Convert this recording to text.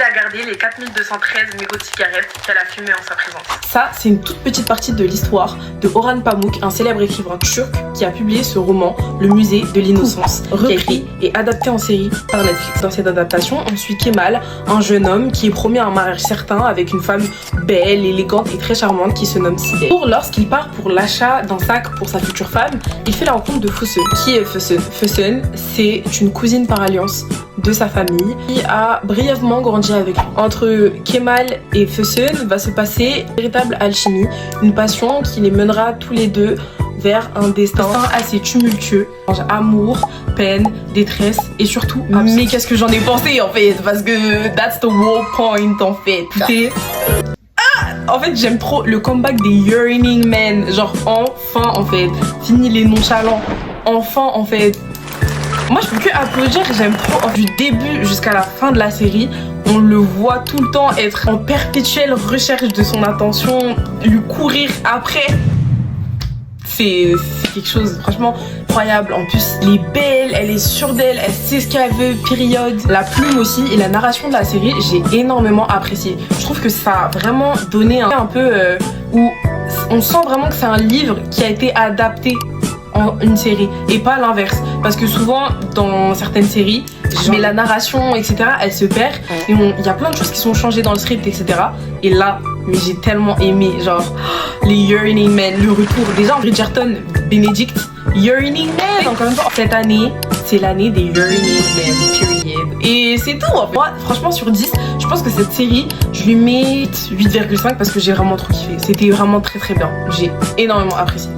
a gardé les 4213 mégots de cigarettes qu'elle a fumées en sa présence. Ça, c'est une toute petite partie de l'histoire de Orhan Pamuk, un célèbre écrivain turc qui a publié ce roman, Le musée de l'innocence, repris et adapté en série par Netflix. Dans cette adaptation, on suit Kemal, un jeune homme qui est promis à un mariage certain avec une femme belle, élégante et très charmante qui se nomme Sibel. Lorsqu'il part pour l'achat d'un sac pour sa future femme, il fait la rencontre de Füsun. Qui est Füsun? Füsun, c'est une cousine par alliance de sa famille qui a brièvement grandi avec lui. Entre Kemal et Füsun va se passer une véritable alchimie, une passion qui les mènera tous les deux vers un destin assez tumultueux. Amour, peine, détresse et surtout absence. Mais qu'est-ce que j'en ai pensé en fait? Parce que that's the whole point en fait. En fait, j'aime trop le comeback des yearning men. Genre, enfin, en fait. Fini les nonchalants. Enfin, en fait. Moi, je peux que applaudir. J'aime trop. Du début jusqu'à la fin de la série, on le voit tout le temps être en perpétuelle recherche de son attention, lui courir après. C'est quelque chose franchement incroyable. En plus, elle est belle, elle est sûre d'elle, elle sait ce qu'elle veut, période. La plume aussi et la narration de la série, j'ai énormément apprécié. Je trouve que ça a vraiment donné un peu où on sent vraiment que c'est un livre qui a été adapté en une série et pas l'inverse. Parce que souvent, dans certaines séries, mais la narration, etc., elle se perd. Et il y a plein de choses qui sont changées dans le script, etc. Et là, mais j'ai tellement aimé, genre, les Yearning Men, le retour. Déjà, Bridgerton, Benedict, Yearning Men. Encore une fois, cette année, c'est l'année des Yearning Men, period. Et c'est tout. En fait. Moi, franchement, sur 10, je pense que cette série, je lui mets 8,5 parce que j'ai vraiment trop kiffé. C'était vraiment très très bien. J'ai énormément apprécié.